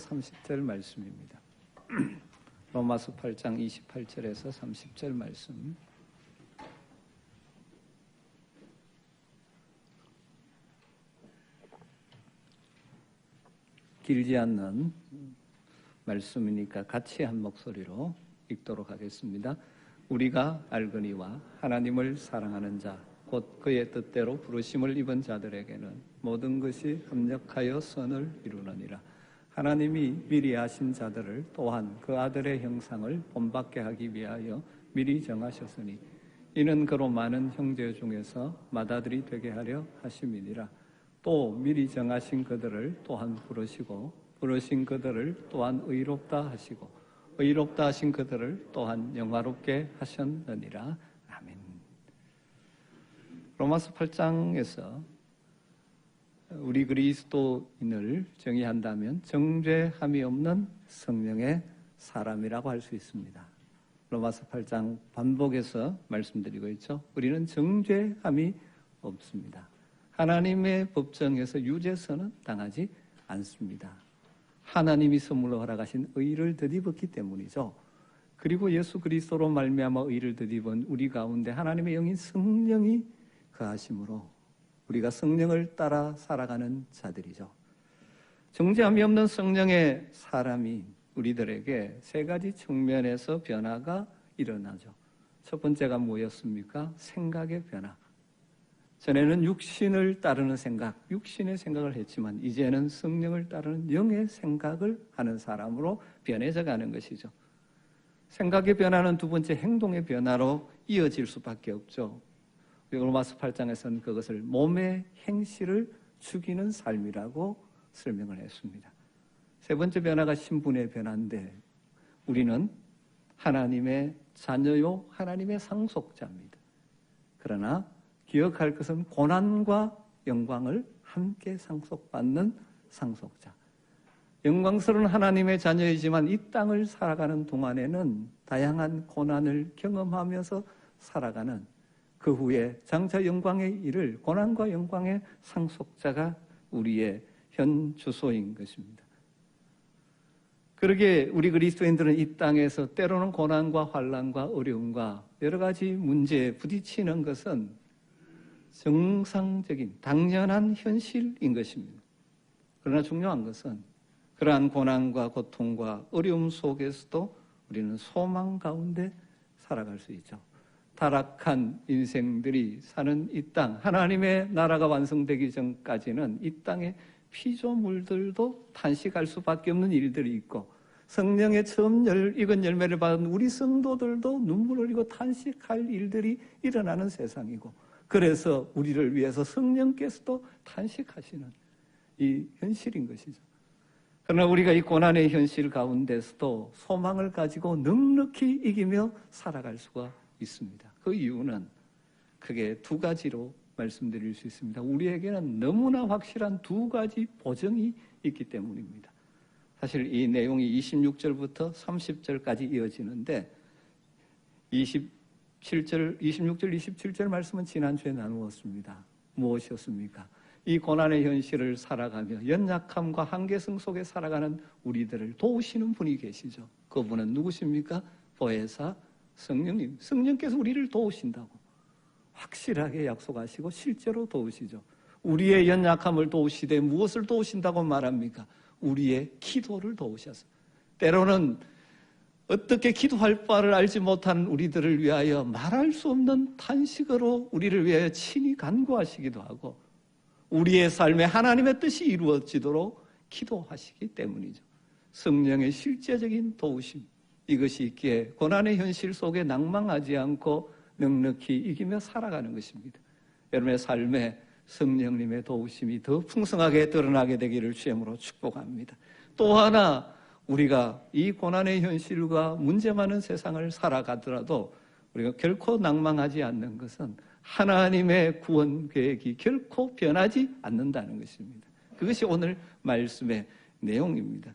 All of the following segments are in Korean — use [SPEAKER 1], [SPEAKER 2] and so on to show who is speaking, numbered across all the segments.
[SPEAKER 1] 30절 말씀입니다. 로마서 8장 28절에서 30절 말씀. 길지 않는 말씀이니까 같이 한 목소리로 읽도록 하겠습니다. 우리가 알거니와 하나님을 사랑하는 자, 곧 그의 뜻대로 부르심을 입은 자들에게는 모든 것이 합력하여 선을 이루느니라. 하나님이 미리 아신 자들을 또한 그 아들의 형상을 본받게 하기 위하여 미리 정하셨으니 이는 그로 많은 형제 중에서 맏아들이 되게 하려 하심이니라. 또 미리 정하신 그들을 또한 부르시고 부르신 그들을 또한 의롭다 하시고 의롭다 하신 그들을 또한 영화롭게 하셨느니라. 아멘. 로마서 8장에서 우리 그리스도인을 정의한다면 정죄함이 없는 성령의 사람이라고 할 수 있습니다. 로마서 8장 반복해서 말씀드리고 있죠. 우리는 정죄함이 없습니다. 하나님의 법정에서 유죄선은 당하지 않습니다. 하나님이 선물로 허락하신 의를 덧입었기 때문이죠. 그리고 예수 그리스도로 말미암아 의를 덧입은 우리 가운데 하나님의 영인 성령이 거하심으로 우리가 성령을 따라 살아가는 자들이죠. 정죄함이 없는 성령의 사람이 우리들에게 세 가지 측면에서 변화가 일어나죠. 첫 번째가 뭐였습니까? 생각의 변화. 전에는 육신을 따르는 생각, 육신의 생각을 했지만 이제는 성령을 따르는 영의 생각을 하는 사람으로 변해져 가는 것이죠. 생각의 변화는 두 번째 행동의 변화로 이어질 수밖에 없죠. 로마서 8장에서는 그것을 몸의 행실을 죽이는 삶이라고 설명을 했습니다. 세 번째 변화가 신분의 변화인데 우리는 하나님의 자녀요 하나님의 상속자입니다. 그러나 기억할 것은 고난과 영광을 함께 상속받는 상속자. 영광스러운 하나님의 자녀이지만 이 땅을 살아가는 동안에는 다양한 고난을 경험하면서 살아가는 그 후에 장차 영광의 일을 고난과 영광의 상속자가 우리의 현 주소인 것입니다. 그러게 우리 그리스도인들은 이 땅에서 때로는 고난과 환난과 어려움과 여러 가지 문제에 부딪히는 것은 정상적인 당연한 현실인 것입니다. 그러나 중요한 것은 그러한 고난과 고통과 어려움 속에서도 우리는 소망 가운데 살아갈 수 있죠. 타락한 인생들이 사는 이 땅, 하나님의 나라가 완성되기 전까지는 이 땅의 피조물들도 탄식할 수밖에 없는 일들이 있고 성령의 처음 익은 열매를 받은 우리 성도들도 눈물을 흘리고 탄식할 일들이 일어나는 세상이고 그래서 우리를 위해서 성령께서도 탄식하시는 이 현실인 것이죠. 그러나 우리가 이 고난의 현실 가운데서도 소망을 가지고 넉넉히 이기며 살아갈 수가 있습니다. 그 이유는 크게 두 가지로 말씀드릴 수 있습니다. 우리에게는 너무나 확실한 두 가지 보증이 있기 때문입니다. 사실 이 내용이 26절부터 30절까지 이어지는데 26절, 27절 말씀은 지난주에 나누었습니다. 무엇이었습니까? 이 고난의 현실을 살아가며 연약함과 한계성 속에 살아가는 우리들을 도우시는 분이 계시죠. 그분은 누구십니까? 보혜사 성령님. 성령께서 우리를 도우신다고 확실하게 약속하시고 실제로 도우시죠. 우리의 연약함을 도우시되 무엇을 도우신다고 말합니까? 우리의 기도를 도우셔서 때로는 어떻게 기도할 바를 알지 못하는 우리들을 위하여 말할 수 없는 탄식으로 우리를 위하여 친히 간구하시기도 하고 우리의 삶에 하나님의 뜻이 이루어지도록 기도하시기 때문이죠. 성령의 실제적인 도우심, 이것이 있기에 고난의 현실 속에 낭망하지 않고 넉넉히 이기며 살아가는 것입니다. 여러분의 삶에 성령님의 도우심이 더 풍성하게 드러나게 되기를 주님으로 축복합니다. 또 하나 우리가 이 고난의 현실과 문제 많은 세상을 살아가더라도 우리가 결코 낭망하지 않는 것은 하나님의 구원 계획이 결코 변하지 않는다는 것입니다. 그것이 오늘 말씀의 내용입니다.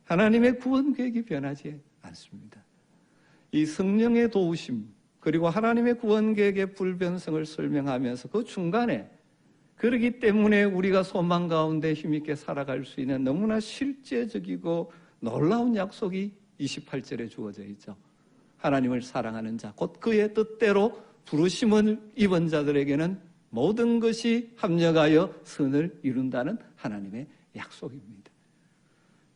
[SPEAKER 1] 하나님의 구원 계획이 변하지 않습니다. 이 성령의 도우심 그리고 하나님의 구원 계획의 불변성을 설명하면서 그 중간에 그렇기 때문에 우리가 소망 가운데 힘있게 살아갈 수 있는 너무나 실제적이고 놀라운 약속이 28절에 주어져 있죠. 하나님을 사랑하는 자, 곧 그의 뜻대로 부르심을 입은 자들에게는 모든 것이 합력하여 선을 이룬다는 하나님의 약속입니다.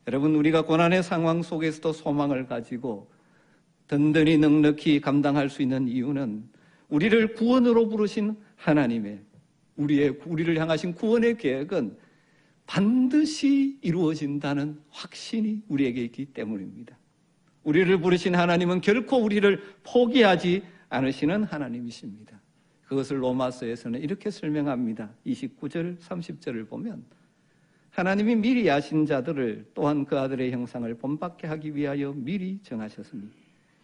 [SPEAKER 1] 여러분, 우리가 고난의 상황 속에서도 소망을 가지고 든든히 넉넉히 감당할 수 있는 이유는 우리를 구원으로 부르신 하나님의 우리를 향하신 구원의 계획은 반드시 이루어진다는 확신이 우리에게 있기 때문입니다. 우리를 부르신 하나님은 결코 우리를 포기하지 않으시는 하나님이십니다. 그것을 로마서에서는 이렇게 설명합니다. 29절, 30절을 보면 하나님이 미리 아신 자들을 또한 그 아들의 형상을 본받게 하기 위하여 미리 정하셨으니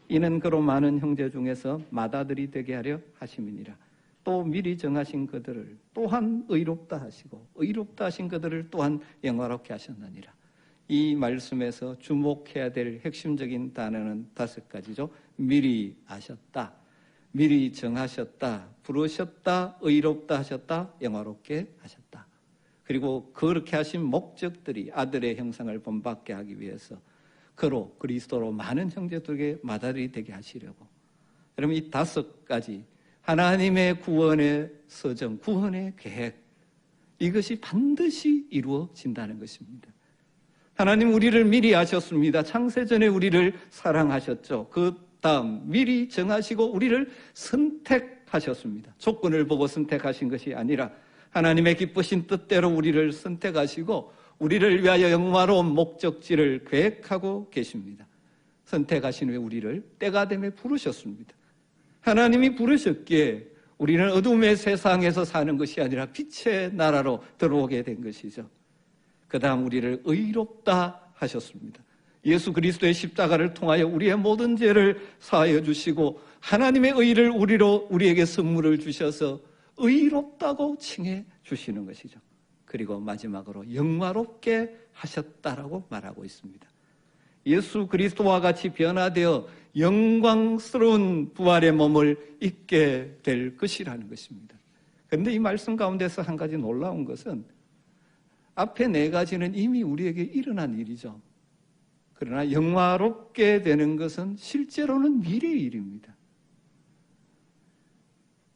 [SPEAKER 1] 이는 그로 많은 형제 중에서 맏아들이 되게 하려 하심이니라. 또 미리 정하신 그들을 또한 의롭다 하시고 의롭다 하신 그들을 또한 영화롭게 하셨느니라. 이 말씀에서 주목해야 될 핵심적인 단어는 5가지죠. 미리 아셨다, 미리 정하셨다, 부르셨다, 의롭다 하셨다, 영화롭게 하셨다. 그리고 그렇게 하신 목적들이 아들의 형상을 본받게 하기 위해서 그로 그리스도로 많은 형제들에게 맏아들이 되게 하시려고. 여러분, 이 5가지 하나님의 구원의 서정, 구원의 계획, 이것이 반드시 이루어진다는 것입니다. 하나님 우리를 미리 아셨습니다. 창세전에 우리를 사랑하셨죠. 그 다음 미리 정하시고 우리를 선택하셨습니다. 조건을 보고 선택하신 것이 아니라 하나님의 기쁘신 뜻대로 우리를 선택하시고 우리를 위하여 영화로운 목적지를 계획하고 계십니다. 선택하신 후에 우리를 때가 되매 부르셨습니다. 하나님이 부르셨기에 우리는 어둠의 세상에서 사는 것이 아니라 빛의 나라로 들어오게 된 것이죠. 그 다음 우리를 의롭다 하셨습니다. 예수 그리스도의 십자가를 통하여 우리의 모든 죄를 사하여 주시고 하나님의 의를 우리에게 선물을 주셔서 의롭다고 칭해 주시는 것이죠. 그리고 마지막으로 영화롭게 하셨다라고 말하고 있습니다. 예수 그리스도와 같이 변화되어 영광스러운 부활의 몸을 입게 될 것이라는 것입니다. 그런데 이 말씀 가운데서 한 가지 놀라운 것은 앞에 4가지는 이미 우리에게 일어난 일이죠. 그러나 영화롭게 되는 것은 실제로는 미래의 일입니다.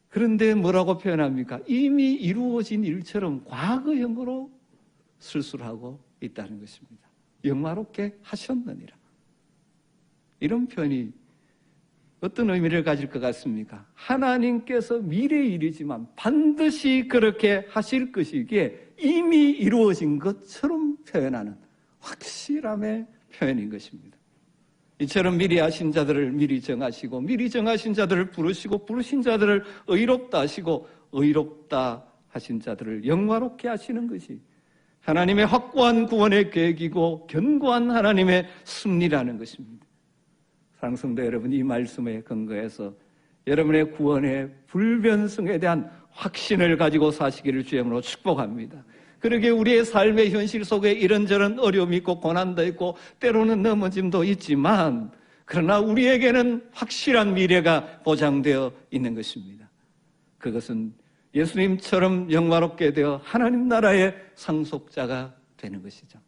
[SPEAKER 1] 그런데 뭐라고 표현합니까? 이미 이루어진 일처럼 과거형으로 술술하고 있다는 것입니다. 영화롭게 하셨느니라. 이런 표현이 어떤 의미를 가질 것 같습니까? 하나님께서 미래의 일이지만 반드시 그렇게 하실 것이기에 이미 이루어진 것처럼 표현하는 확실함의 표현인 것입니다. 이처럼 미리 하신 자들을 미리 정하시고 미리 정하신 자들을 부르시고 부르신 자들을 의롭다 하시고 의롭다 하신 자들을 영화롭게 하시는 것이 하나님의 확고한 구원의 계획이고 견고한 하나님의 섭리라는 것입니다. 사랑하는 성도 여러분, 이 말씀에 근거해서 여러분의 구원의 불변성에 대한 확신을 가지고 사시기를 주의 이름으로 축복합니다. 그러게 우리의 삶의 현실 속에 이런저런 어려움이 있고 고난도 있고 때로는 넘어짐도 있지만 그러나 우리에게는 확실한 미래가 보장되어 있는 것입니다. 그것은 예수님처럼 영화롭게 되어 하나님 나라의 상속자가 되는 것이죠.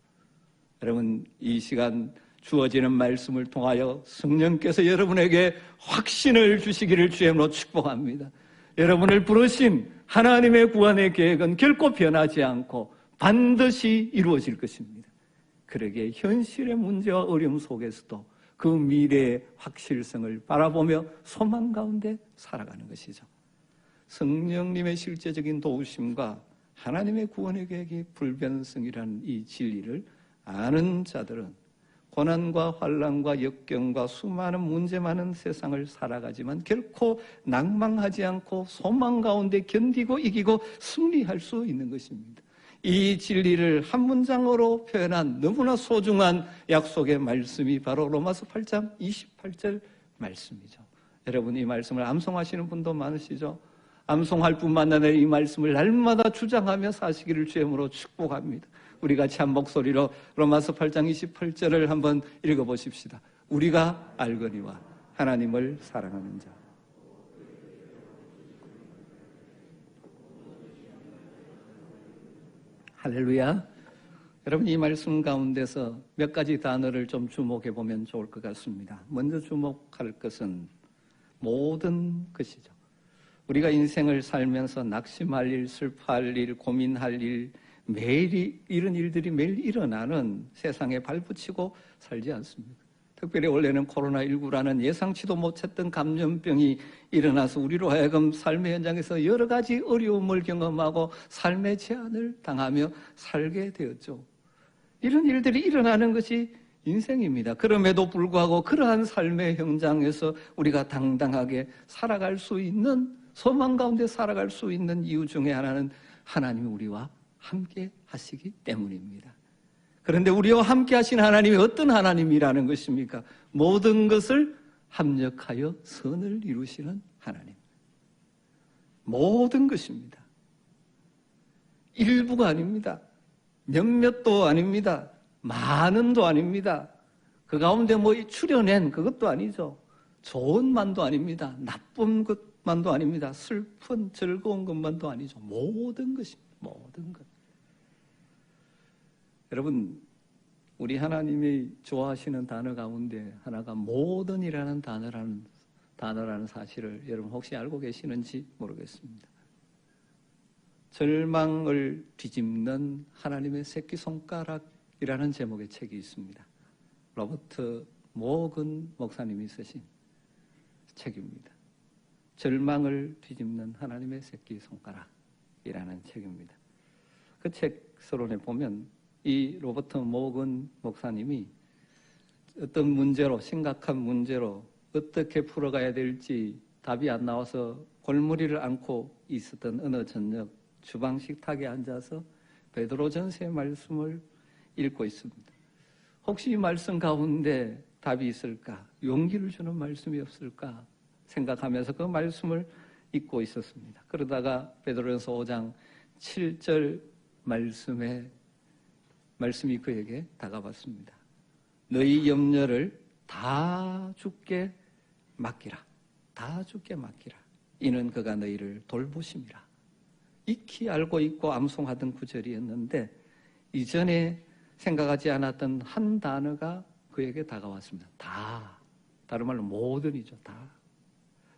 [SPEAKER 1] 여러분, 이 시간 주어지는 말씀을 통하여 성령께서 여러분에게 확신을 주시기를 주의 이름으로 축복합니다. 여러분을 부르신 하나님의 구원의 계획은 결코 변하지 않고 반드시 이루어질 것입니다. 그러기에 현실의 문제와 어려움 속에서도 그 미래의 확실성을 바라보며 소망 가운데 살아가는 것이죠. 성령님의 실제적인 도우심과 하나님의 구원의 계획이 불변성이라는 이 진리를 아는 자들은 고난과 환난과 역경과 수많은 문제 많은 세상을 살아가지만 결코 낭망하지 않고 소망 가운데 견디고 이기고 승리할 수 있는 것입니다. 이 진리를 한 문장으로 표현한 너무나 소중한 약속의 말씀이 바로 로마서 8장 28절 말씀이죠. 여러분, 이 말씀을 암송하시는 분도 많으시죠? 암송할 뿐만 아니라 이 말씀을 날마다 주장하며 사시기를 주의 이름으로 축복합니다. 우리 같이 한 목소리로 로마서 8장 28절을 한번 읽어보십시다. 우리가 알거니와 하나님을 사랑하는 자. 할렐루야. 여러분, 이 말씀 가운데서 몇 가지 단어를 좀 주목해 보면 좋을 것 같습니다. 먼저 주목할 것은 모든 것이죠. 우리가 인생을 살면서 낙심할 일, 슬퍼할 일, 고민할 일, 매일 이런 일들이 매일 일어나는 세상에 발붙이고 살지 않습니까? 특별히 원래는 코로나19라는 예상치도 못했던 감염병이 일어나서 우리로 하여금 삶의 현장에서 여러 가지 어려움을 경험하고 삶의 제한을 당하며 살게 되었죠. 이런 일들이 일어나는 것이 인생입니다. 그럼에도 불구하고 그러한 삶의 현장에서 우리가 당당하게 살아갈 수 있는, 소망 가운데 살아갈 수 있는 이유 중에 하나는 하나님이 우리와 함께 하시기 때문입니다. 그런데 우리와 함께 하신 하나님이 어떤 하나님이라는 것입니까? 모든 것을 합력하여 선을 이루시는 하나님. 모든 것입니다. 일부가 아닙니다. 몇몇도 아닙니다. 많은도 아닙니다. 그 가운데 추려낸 그것도 아니죠. 좋은 만도 아닙니다. 나쁜 것만도 아닙니다. 슬픈 즐거운 것만도 아니죠. 모든 것입니다. 모든 것. 여러분, 우리 하나님이 좋아하시는 단어 가운데 하나가 모든이라는 단어라는 사실을 여러분 혹시 알고 계시는지 모르겠습니다. 절망을 뒤집는 하나님의 새끼손가락이라는 제목의 책이 있습니다. 로버트 모건 목사님이 쓰신 책입니다. 절망을 뒤집는 하나님의 새끼손가락이라는 책입니다. 그 책 서론에 보면 이 로버트 모건 목사님이 어떤 문제로, 심각한 문제로 어떻게 풀어가야 될지 답이 안 나와서 골머리를 앓고 있었던 어느 저녁 주방 식탁에 앉아서 베드로전서의 말씀을 읽고 있습니다. 혹시 이 말씀 가운데 답이 있을까? 용기를 주는 말씀이 없을까? 생각하면서 그 말씀을 읽고 있었습니다. 그러다가 베드로전서 5장 7절 말씀이 그에게 다가왔습니다. 너희 염려를 다 주께 맡기라. 다 주께 맡기라. 이는 그가 너희를 돌보심이라. 익히 알고 있고 암송하던 구절이었는데 이전에 생각하지 않았던 한 단어가 그에게 다가왔습니다. 다. 다른 말로 모든이죠. 다.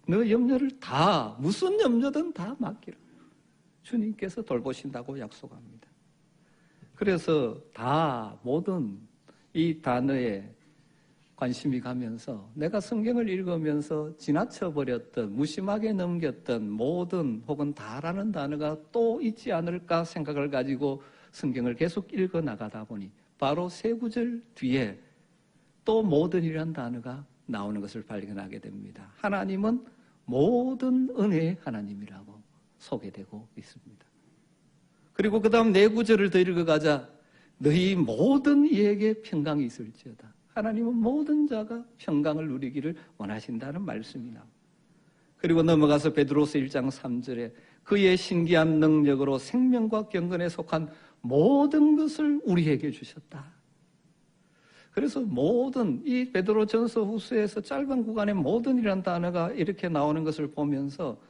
[SPEAKER 1] 너 염려를 다, 무슨 염려든 다 맡기라. 주님께서 돌보신다고 약속합니다. 그래서 다, 모든 이 단어에 관심이 가면서 내가 성경을 읽으면서 지나쳐버렸던, 무심하게 넘겼던 모든 혹은 다라는 단어가 또 있지 않을까 생각을 가지고 성경을 계속 읽어나가다 보니 바로 세 구절 뒤에 또 모든이라는 단어가 나오는 것을 발견하게 됩니다. 하나님은 모든 은혜의 하나님이라고 소개되고 있습니다. 그리고 그 다음 네 구절을 더 읽어가자 너희 모든 이에게 평강이 있을지어다. 하나님은 모든 자가 평강을 누리기를 원하신다는 말씀이 나옵니다. 그리고 넘어가서 베드로서 1장 3절에 그의 신기한 능력으로 생명과 경건에 속한 모든 것을 우리에게 주셨다. 그래서 모든, 이 베드로전서 후서에서 짧은 구간에 모든이라는 단어가 이렇게 나오는 것을 보면서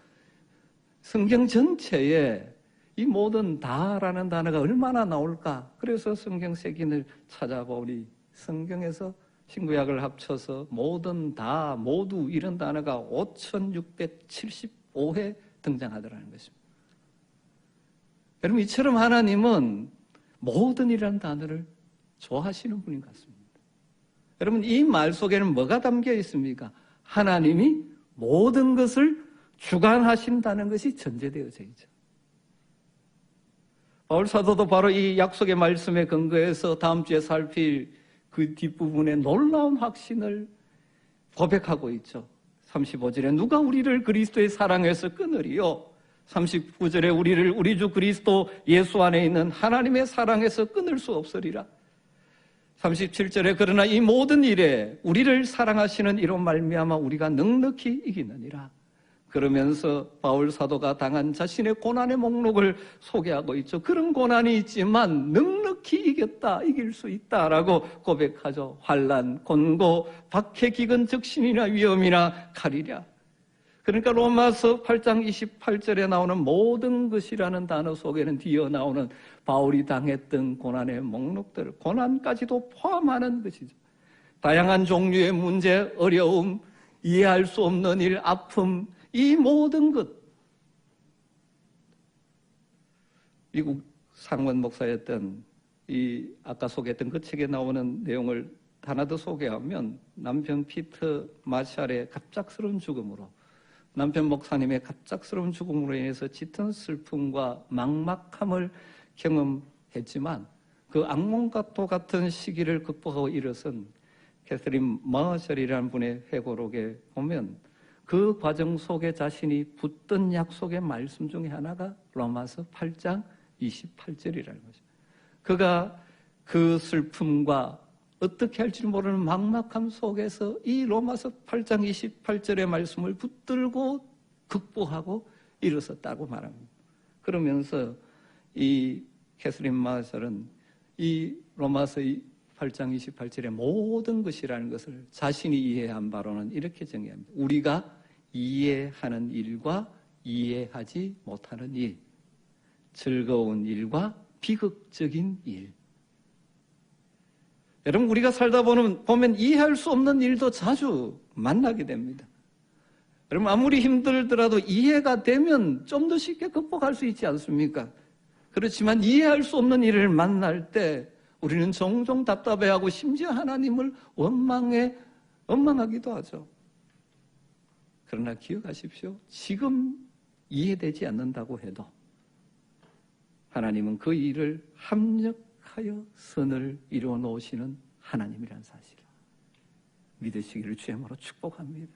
[SPEAKER 1] 성경 전체에 이 모든 다라는 단어가 얼마나 나올까? 그래서 성경 색인을 찾아보니 성경에서 신구약을 합쳐서 모든, 다, 모두 이런 단어가 5,675회 등장하더라는 것입니다. 여러분, 이처럼 하나님은 모든이라는 단어를 좋아하시는 분인 것 같습니다. 여러분, 이 말 속에는 뭐가 담겨 있습니까? 하나님이 모든 것을 주관하신다는 것이 전제되어져 있죠. 바울 사도도 바로 이 약속의 말씀에 근거해서 다음 주에 살필 그 뒷부분에 놀라운 확신을 고백하고 있죠. 35절에 누가 우리를 그리스도의 사랑에서 끊으리요? 39절에 우리를 우리 주 그리스도 예수 안에 있는 하나님의 사랑에서 끊을 수 없으리라. 37절에 그러나 이 모든 일에 우리를 사랑하시는 이로 말미암아 우리가 넉넉히 이기느니라. 그러면서 바울 사도가 당한 자신의 고난의 목록을 소개하고 있죠. 그런 고난이 있지만 넉넉히 이겼다, 이길 수 있다라고 고백하죠. 환난, 곤고, 박해, 기근, 적신이나 위험이나 칼이랴. 그러니까 로마서 8장 28절에 나오는 모든 것이라는 단어 속에는 뒤어 나오는 바울이 당했던 고난의 목록들, 고난까지도 포함하는 것이죠. 다양한 종류의 문제, 어려움, 이해할 수 없는 일, 아픔, 이 모든 것. 미국 상원 목사였던 이 아까 소개했던 그 책에 나오는 내용을 하나 더 소개하면 남편 피터 마샬의 갑작스러운 죽음으로, 남편 목사님의 갑작스러운 죽음으로 인해서 짙은 슬픔과 막막함을 경험했지만 그 악몽과도 같은 시기를 극복하고 일어선 캐서린 마셜이라는 분의 회고록에 보면 그 과정 속에 자신이 붙든 약속의 말씀 중에 하나가 로마서 8장 28절이라는 거죠. 그가 그 슬픔과 어떻게 할지 모르는 막막함 속에서 이 로마서 8장 28절의 말씀을 붙들고 극복하고 일어섰다고 말합니다. 그러면서 이 캐서린 마셜은 이 로마서 8장 28절의 모든 것이라는 것을 자신이 이해한 바로는 이렇게 정의합니다. 우리가 이해하는 일과 이해하지 못하는 일, 즐거운 일과 비극적인 일. 여러분, 우리가 살다 보면 이해할 수 없는 일도 자주 만나게 됩니다. 여러분, 아무리 힘들더라도 이해가 되면 좀 더 쉽게 극복할 수 있지 않습니까? 그렇지만 이해할 수 없는 일을 만날 때 우리는 종종 답답해하고 심지어 하나님을 원망하기도 하죠. 그러나 기억하십시오. 지금 이해되지 않는다고 해도 하나님은 그 일을 합력하여 선을 이루어 놓으시는 하나님이라는 사실을 믿으시기를 주님으로 축복합니다.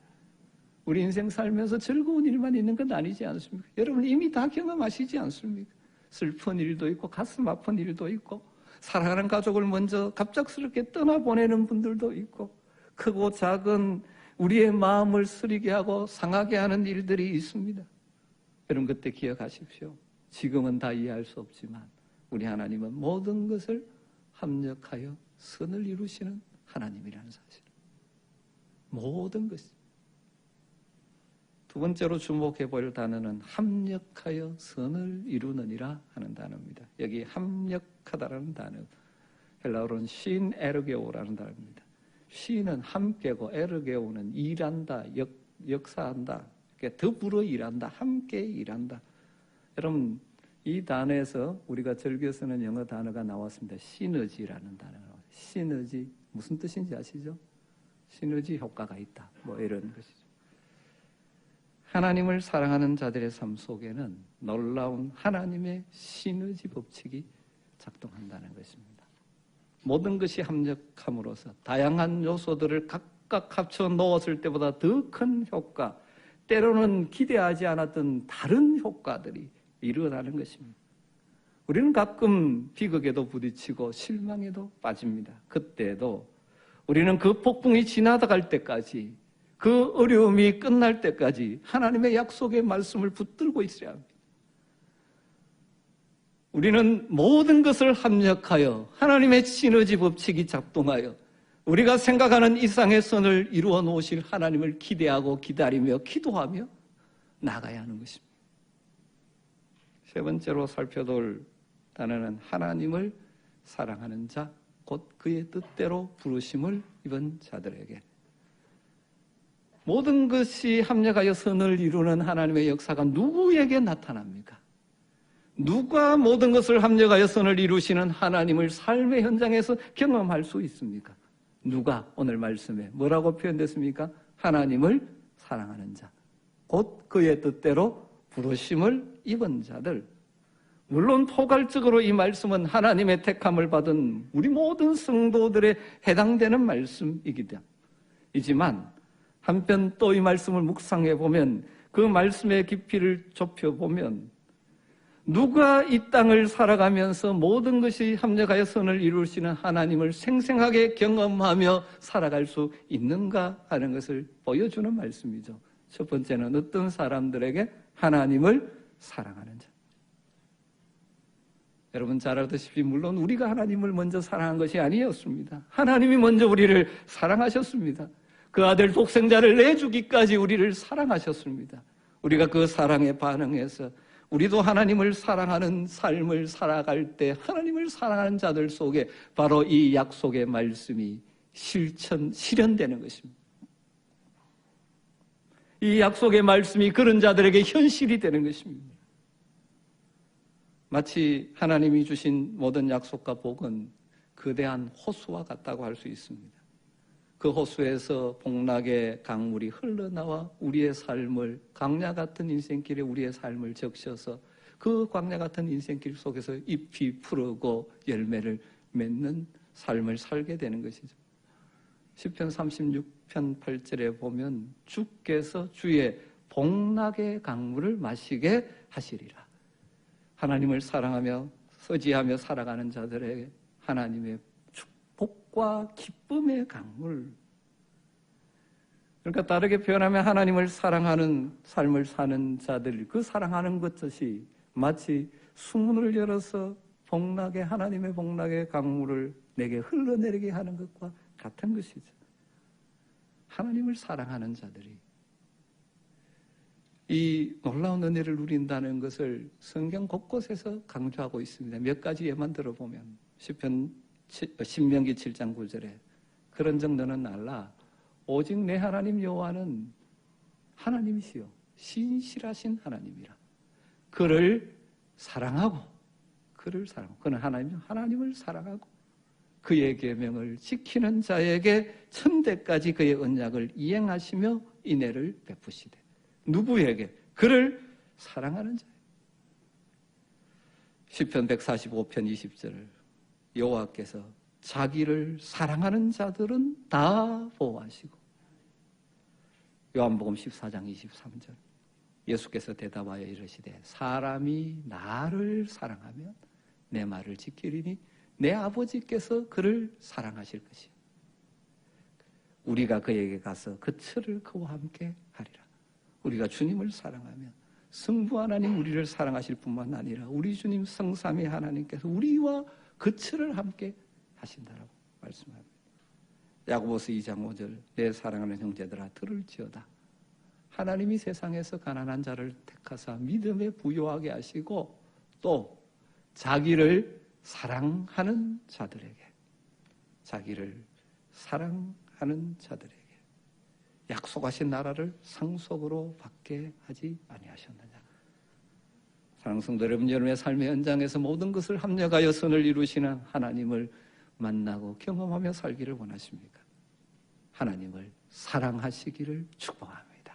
[SPEAKER 1] 우리 인생 살면서 즐거운 일만 있는 건 아니지 않습니까? 여러분 이미 다 경험하시지 않습니까? 슬픈 일도 있고 가슴 아픈 일도 있고 사랑하는 가족을 먼저 갑작스럽게 떠나보내는 분들도 있고 크고 작은 우리의 마음을 쓰리게 하고 상하게 하는 일들이 있습니다. 여러분 그때 기억하십시오. 지금은 다 이해할 수 없지만 우리 하나님은 모든 것을 합력하여 선을 이루시는 하나님이라는 사실. 모든 것이. 두 번째로 주목해 볼 단어는 합력하여 선을 이루느니라 하는 단어입니다. 여기 합력하다라는 단어, 헬라어로는 신 에르게오라는 단어입니다. 신은 함께고 에르게오는 일한다, 역사한다, 더불어 일한다, 함께 일한다. 여러분 이 단어에서 우리가 즐겨 쓰는 영어 단어가 나왔습니다. 시너지라는 단어. 시너지 무슨 뜻인지 아시죠? 시너지 효과가 있다. 뭐 이런 것이죠. 하나님을 사랑하는 자들의 삶 속에는 놀라운 하나님의 시너지 법칙이 작동한다는 것입니다. 모든 것이 합력함으로써 다양한 요소들을 각각 합쳐 넣었을 때보다 더 큰 효과, 때로는 기대하지 않았던 다른 효과들이 일어나는 것입니다. 우리는 가끔 비극에도 부딪히고 실망에도 빠집니다. 그때도 우리는 그 폭풍이 지나갈 때까지, 그 어려움이 끝날 때까지 하나님의 약속의 말씀을 붙들고 있어야 합니다. 우리는 모든 것을 합력하여 하나님의 시너지 법칙이 작동하여 우리가 생각하는 이상의 선을 이루어 놓으실 하나님을 기대하고 기다리며 기도하며 나가야 하는 것입니다. 세 번째로 살펴볼 단어는 하나님을 사랑하는 자, 곧 그의 뜻대로 부르심을 입은 자들에게. 모든 것이 합력하여 선을 이루는 하나님의 역사가 누구에게 나타납니까? 누가 모든 것을 합력하여 선을 이루시는 하나님을 삶의 현장에서 경험할 수 있습니까? 누가 오늘 말씀에 뭐라고 표현됐습니까? 하나님을 사랑하는 자, 곧 그의 뜻대로 부르심을 입은 자들. 물론 포괄적으로 이 말씀은 하나님의 택함을 받은 우리 모든 성도들에 해당되는 말씀이지만 한편 또 이 말씀을 묵상해 보면 그 말씀의 깊이를 좁혀보면 누가 이 땅을 살아가면서 모든 것이 합력하여 선을 이루시는 하나님을 생생하게 경험하며 살아갈 수 있는가 하는 것을 보여주는 말씀이죠. 첫 번째는 어떤 사람들에게 하나님을 사랑하는 자. 여러분 잘 알다시피 물론 우리가 하나님을 먼저 사랑한 것이 아니었습니다. 하나님이 먼저 우리를 사랑하셨습니다. 그 아들 독생자를 내주기까지 우리를 사랑하셨습니다. 우리가 그 사랑에 반응해서 우리도 하나님을 사랑하는 삶을 살아갈 때 하나님을 사랑하는 자들 속에 바로 이 약속의 말씀이 실현되는 것입니다. 이 약속의 말씀이 그런 자들에게 현실이 되는 것입니다. 마치 하나님이 주신 모든 약속과 복은 거대한 호수와 같다고 할 수 있습니다. 그 호수에서 복락의 강물이 흘러나와 우리의 삶을, 광야 같은 인생길에 우리의 삶을 적셔서 그 광야 같은 인생길 속에서 잎이 푸르고 열매를 맺는 삶을 살게 되는 것이죠. 시편 36편 8절에 보면 주께서 주의 복락의 강물을 마시게 하시리라. 하나님을 사랑하며 서지하며 살아가는 자들에게 하나님의 축복과 기쁨의 강물. 그러니까 다르게 표현하면 하나님을 사랑하는 삶을 사는 자들, 그 사랑하는 것이 마치 수문을 열어서 복락의 하나님의 복락의 강물을 내게 흘러내리게 하는 것과 같은 것이죠. 하나님을 사랑하는 자들이 이 놀라운 은혜를 누린다는 것을 성경 곳곳에서 강조하고 있습니다. 몇 가지 예만 들어보면 신명기 7장 9절에 그런 정도는 알라. 오직 내 하나님 여호와는 하나님이시요 신실하신 하나님이라. 그를 사랑하고 그는 하나님을 사랑하고 그의 계명을 지키는 자에게 천대까지 그의 언약을 이행하시며 인애를 베푸시되. 누구에게? 그를 사랑하는 자에게. 시편 145편 20절 여호와께서 자기를 사랑하는 자들은 다 보호하시고. 요한복음 14장 23절 예수께서 대답하여 이르시되 사람이 나를 사랑하면 내 말을 지키리니 내 아버지께서 그를 사랑하실 것이요 우리가 그에게 가서 그 철을 그와 함께 하리라. 우리가 주님을 사랑하면 성부 하나님 우리를 사랑하실 뿐만 아니라 우리 주님 성삼위 하나님께서 우리와 그 철을 함께 하신다라고 말씀합니다. 야고보서 2장 5절 내 사랑하는 형제들아 들을지어다. 하나님이 세상에서 가난한 자를 택하사 믿음에 부요하게 하시고 또 자기를 사랑하는 자들에게 약속하신 나라를 상속으로 받게 하지 아니하셨느냐. 사랑하는 성도 여러분, 여러분의 삶의 현장에서 모든 것을 합력하여 선을 이루시는 하나님을 만나고 경험하며 살기를 원하십니까? 하나님을 사랑하시기를 축복합니다.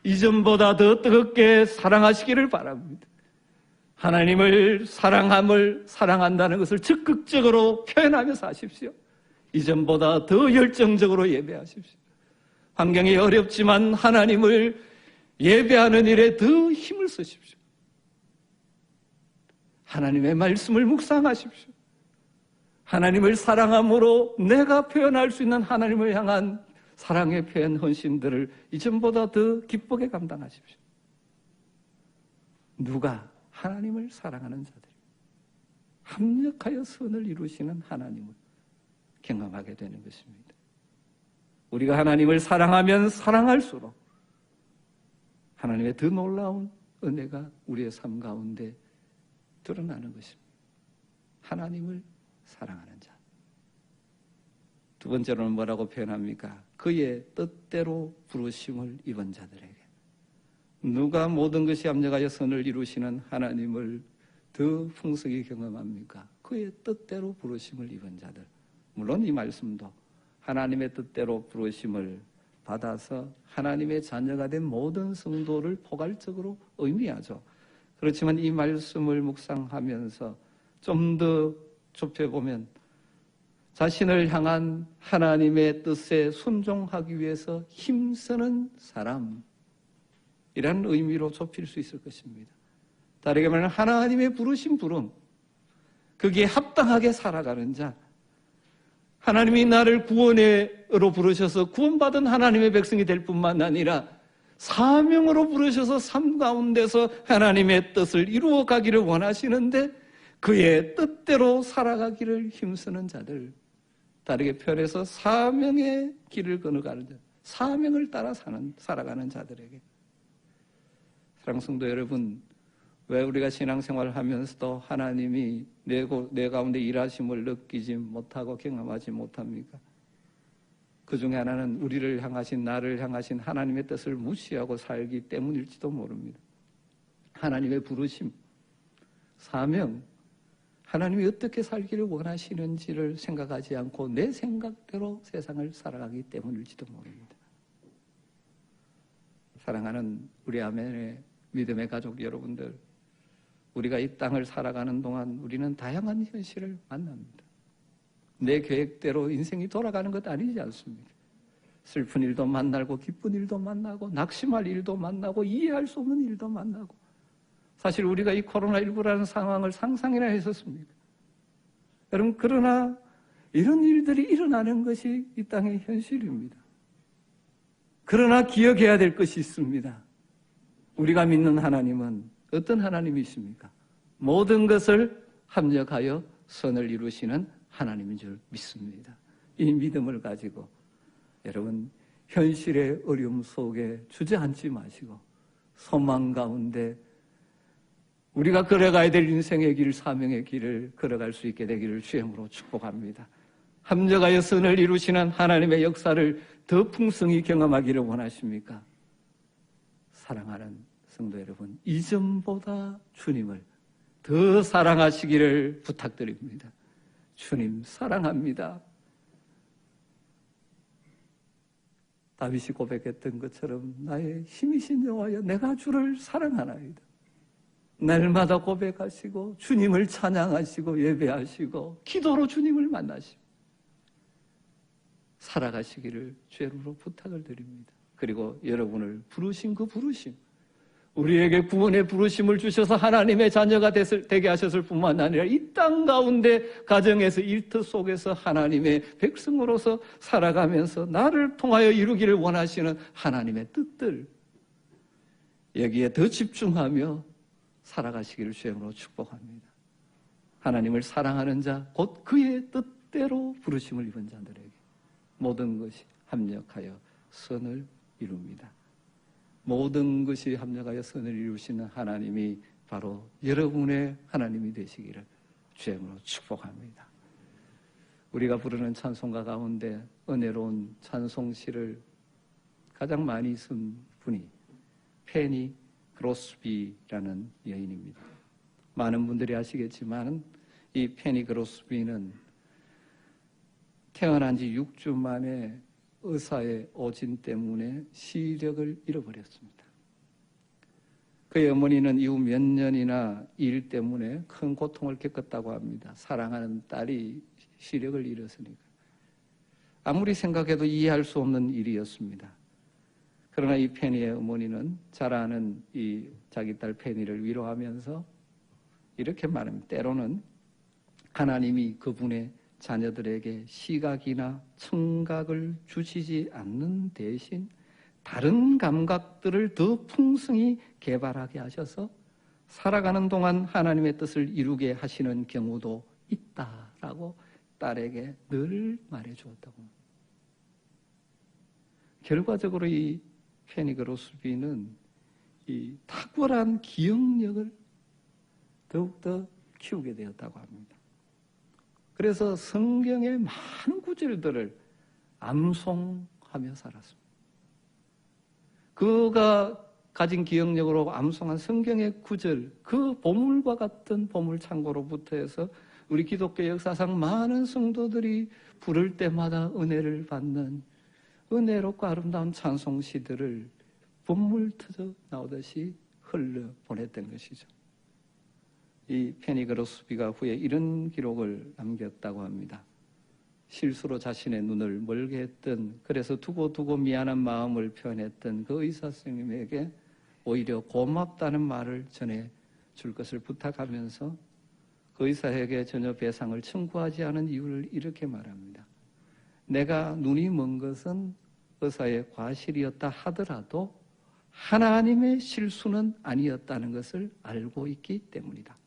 [SPEAKER 1] 이전보다 더 뜨겁게 사랑하시기를 바랍니다. 하나님을 사랑한다는 것을 적극적으로 표현하며 사십시오. 이전보다 더 열정적으로 예배하십시오. 환경이 어렵지만 하나님을 예배하는 일에 더 힘을 쓰십시오. 하나님의 말씀을 묵상하십시오. 하나님을 사랑함으로 내가 표현할 수 있는 하나님을 향한 사랑의 표현 헌신들을 이전보다 더 기쁘게 감당하십시오. 누가? 하나님을 사랑하는 자들이 합력하여 선을 이루시는 하나님을 경험하게 되는 것입니다. 우리가 하나님을 사랑하면 사랑할수록 하나님의 더 놀라운 은혜가 우리의 삶 가운데 드러나는 것입니다. 하나님을 사랑하는 자. 두 번째로는 뭐라고 표현합니까? 그의 뜻대로 부르심을 입은 자들에게. 누가 모든 것이 합력하여 선을 이루시는 하나님을 더 풍성히 경험합니까? 그의 뜻대로 부르심을 입은 자들. 물론 이 말씀도 하나님의 뜻대로 부르심을 받아서 하나님의 자녀가 된 모든 성도를 포괄적으로 의미하죠. 그렇지만 이 말씀을 묵상하면서 좀 더 좁혀보면 자신을 향한 하나님의 뜻에 순종하기 위해서 힘쓰는 사람, 이라는 의미로 좁힐 수 있을 것입니다. 다르게 말하면 하나님의 부르심 부름, 거기에 합당하게 살아가는 자, 하나님이 나를 구원으로 부르셔서 구원받은 하나님의 백성이 될 뿐만 아니라 사명으로 부르셔서 삶 가운데서 하나님의 뜻을 이루어가기를 원하시는데 그의 뜻대로 살아가기를 힘쓰는 자들, 다르게 표현해서 사명의 길을 걸어가는 자, 사명을 따라 살아가는 자들에게. 사랑하는 성도 여러분, 왜 우리가 신앙생활을 하면서도 하나님이 내 가운데 일하심을 느끼지 못하고 경험하지 못합니까? 그 중에 하나는 우리를 향하신, 나를 향하신 하나님의 뜻을 무시하고 살기 때문일지도 모릅니다. 하나님의 부르심, 사명, 하나님이 어떻게 살기를 원하시는지를 생각하지 않고 내 생각대로 세상을 살아가기 때문일지도 모릅니다. 사랑하는 우리 아멘의 믿음의 가족 여러분들, 우리가 이 땅을 살아가는 동안 우리는 다양한 현실을 만납니다. 내 계획대로 인생이 돌아가는 것 아니지 않습니까? 슬픈 일도 만나고 기쁜 일도 만나고 낙심할 일도 만나고 이해할 수 없는 일도 만나고. 사실 우리가 이 코로나19라는 상황을 상상이나 했었습니까? 여러분, 그러나 이런 일들이 일어나는 것이 이 땅의 현실입니다. 그러나 기억해야 될 것이 있습니다. 우리가 믿는 하나님은 어떤 하나님이십니까? 모든 것을 합력하여 선을 이루시는 하나님인 줄 믿습니다. 이 믿음을 가지고 여러분, 현실의 어려움 속에 주저앉지 마시고 소망 가운데 우리가 걸어가야 될 인생의 길, 사명의 길을 걸어갈 수 있게 되기를 주임으로 축복합니다. 합력하여 선을 이루시는 하나님의 역사를 더 풍성히 경험하기를 원하십니까? 사랑하는 성도 여러분, 이전보다 주님을 더 사랑하시기를 부탁드립니다. 주님 사랑합니다. 다윗이 고백했던 것처럼 나의 힘이신 여호와여, 내가 주를 사랑하나이다. 날마다 고백하시고 주님을 찬양하시고 예배하시고 기도로 주님을 만나시고 살아가시기를 주로 부탁을 드립니다. 그리고 여러분을 부르신 그 부르심, 우리에게 구원의 부르심을 주셔서 하나님의 자녀가 되게 하셨을 뿐만 아니라 이 땅 가운데 가정에서 일터 속에서 하나님의 백성으로서 살아가면서 나를 통하여 이루기를 원하시는 하나님의 뜻들, 여기에 더 집중하며 살아가시기를 주임으로 축복합니다. 하나님을 사랑하는 자, 곧 그의 뜻대로 부르심을 입은 자들에게 모든 것이 합력하여 선을 이룹니다. 모든 것이 합력하여 선을 이루시는 하나님이 바로 여러분의 하나님이 되시기를 주임으로 축복합니다. 우리가 부르는 찬송가 가운데 은혜로운 찬송시를 가장 많이 쓴 분이 페니 그로스비라는 여인입니다. 많은 분들이 아시겠지만 이 페니 그로스비는 태어난 지 6주 만에 의사의 오진 때문에 시력을 잃어버렸습니다. 그의 어머니는 이후 몇 년이나 일 때문에 큰 고통을 겪었다고 합니다. 사랑하는 딸이 시력을 잃었으니까. 아무리 생각해도 이해할 수 없는 일이었습니다. 그러나 이 페니의 어머니는 잘 아는 이 자기 딸 페니를 위로하면서 이렇게 말합니다. 때로는 하나님이 그분의 자녀들에게 시각이나 청각을 주시지 않는 대신 다른 감각들을 더 풍성히 개발하게 하셔서 살아가는 동안 하나님의 뜻을 이루게 하시는 경우도 있다라고 딸에게 늘 말해주었다고 합니다. 결과적으로 이 페니 그로스비는 이 탁월한 기억력을 더욱더 키우게 되었다고 합니다. 그래서 성경의 많은 구절들을 암송하며 살았습니다. 그가 가진 기억력으로 암송한 성경의 구절, 그 보물과 같은 보물창고로부터 해서 우리 기독교 역사상 많은 성도들이 부를 때마다 은혜를 받는 은혜롭고 아름다운 찬송시들을 본물 터져 나오듯이 흘려보냈던 것이죠. 이 페니 그로스비가 후에 이런 기록을 남겼다고 합니다. 실수로 자신의 눈을 멀게 했던, 그래서 두고 미안한 마음을 표현했던 그 의사 선생님에게 오히려 고맙다는 말을 전해줄 것을 부탁하면서 그 의사에게 전혀 배상을 청구하지 않은 이유를 이렇게 말합니다. 내가 눈이 먼 것은 의사의 과실이었다 하더라도 하나님의 실수는 아니었다는 것을 알고 있기 때문이다.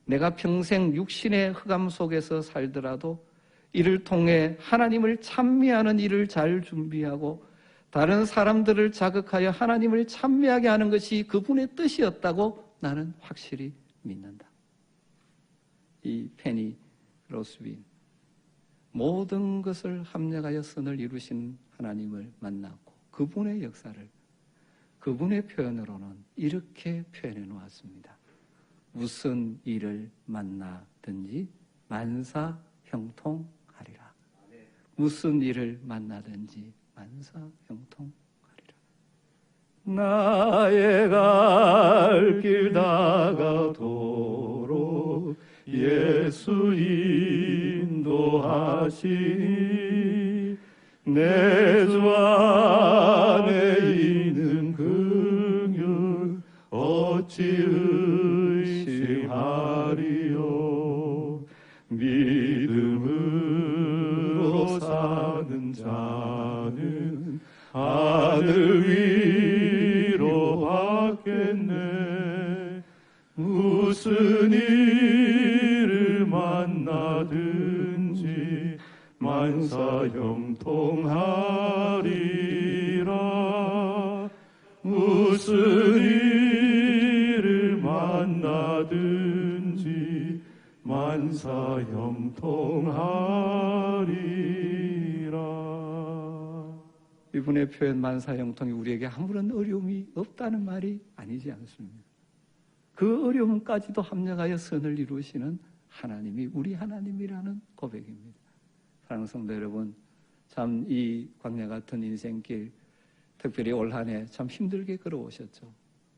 [SPEAKER 1] 내가 평생 육신의 흑암 속에서 살더라도 이를 통해 하나님을 찬미하는 일을 잘 준비하고 다른 사람들을 자극하여 하나님을 찬미하게 하는 것이 그분의 뜻이었다고 나는 확실히 믿는다. 이 페니 로스빈, 모든 것을 합력하여 선을 이루신 하나님을 만났고 그분의 역사를 그분의 표현으로는 이렇게 표현해 놓았습니다. 무슨 일을 만나든지 만사형통하리라. 무슨 일을 만나든지 만사형통하리라. 나의 갈 길 다가도록 예수 인도하시니 내 주 안에 있는 긍휼 어찌 의심하리요. 믿음으로 사는 자는 하늘 위로 받겠네. 무슨 일을 만나든지 만사형통하리라. 무슨 일을 만나든지 만사형통하리라. 이분의 표현 만사형통이 우리에게 아무런 어려움이 없다는 말이 아니지 않습니까? 그 어려움까지도 합력하여 선을 이루시는 하나님이 우리 하나님이라는 고백입니다. 사랑하는 성도 여러분, 참 이 광야 같은 인생길, 특별히 올 한 해 참 힘들게 걸어오셨죠.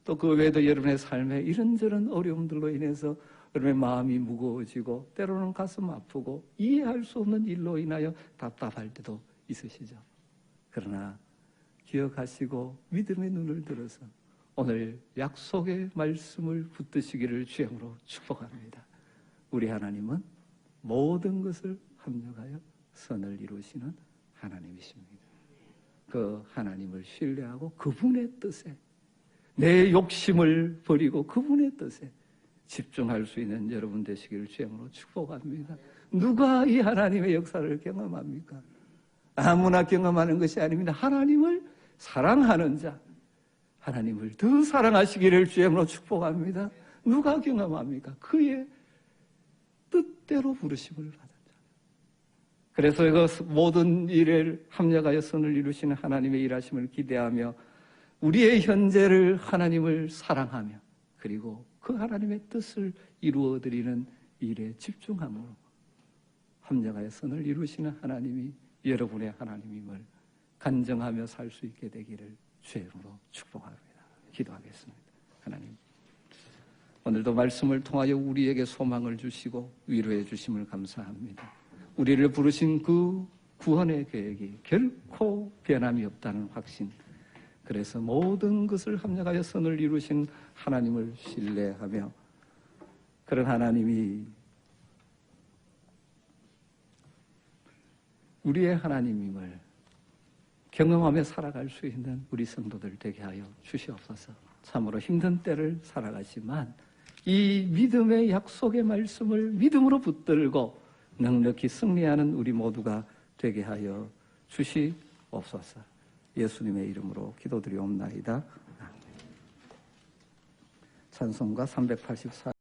[SPEAKER 1] 또 그 외에도 여러분의 삶에 이런저런 어려움들로 인해서 여러분의 마음이 무거워지고 때로는 가슴 아프고 이해할 수 없는 일로 인하여 답답할 때도 있으시죠. 그러나 기억하시고 믿음의 눈을 들어서 오늘 약속의 말씀을 붙드시기를 주님으로 축복합니다. 우리 하나님은 모든 것을 합력하여 선을 이루시는 하나님이십니다. 그 하나님을 신뢰하고 그분의 뜻에 내 욕심을 버리고 그분의 뜻에 집중할 수 있는 여러분 되시기를 주님으로 축복합니다. 누가 이 하나님의 역사를 경험합니까? 아무나 경험하는 것이 아닙니다. 하나님을 사랑하는 자, 하나님을 더 사랑하시기를 주님으로 축복합니다. 누가 경험합니까? 그의 뜻대로 부르심을 받은 자. 그래서 그 모든 일을 합력하여 선을 이루시는 하나님의 일하심을 기대하며 우리의 현재를 하나님을 사랑하며 그리고 그 하나님의 뜻을 이루어드리는 일에 집중함으로 합력하여 선을 이루시는 하나님이 여러분의 하나님임을 간증하며 살 수 있게 되기를 주의 이름으로 축복합니다. 기도하겠습니다. 하나님, 오늘도 말씀을 통하여 우리에게 소망을 주시고 위로해 주심을 감사합니다. 우리를 부르신 그 구원의 계획이 결코 변함이 없다는 확신, 그래서 모든 것을 합력하여 선을 이루신 하나님을 신뢰하며 그런 하나님이 우리의 하나님임을 경험하며 살아갈 수 있는 우리 성도들 되게 하여 주시옵소서. 참으로 힘든 때를 살아가지만 이 믿음의 약속의 말씀을 믿음으로 붙들고 넉넉히 승리하는 우리 모두가 되게 하여 주시옵소서. 예수님의 이름으로 기도드리옵나이다. 찬송가 384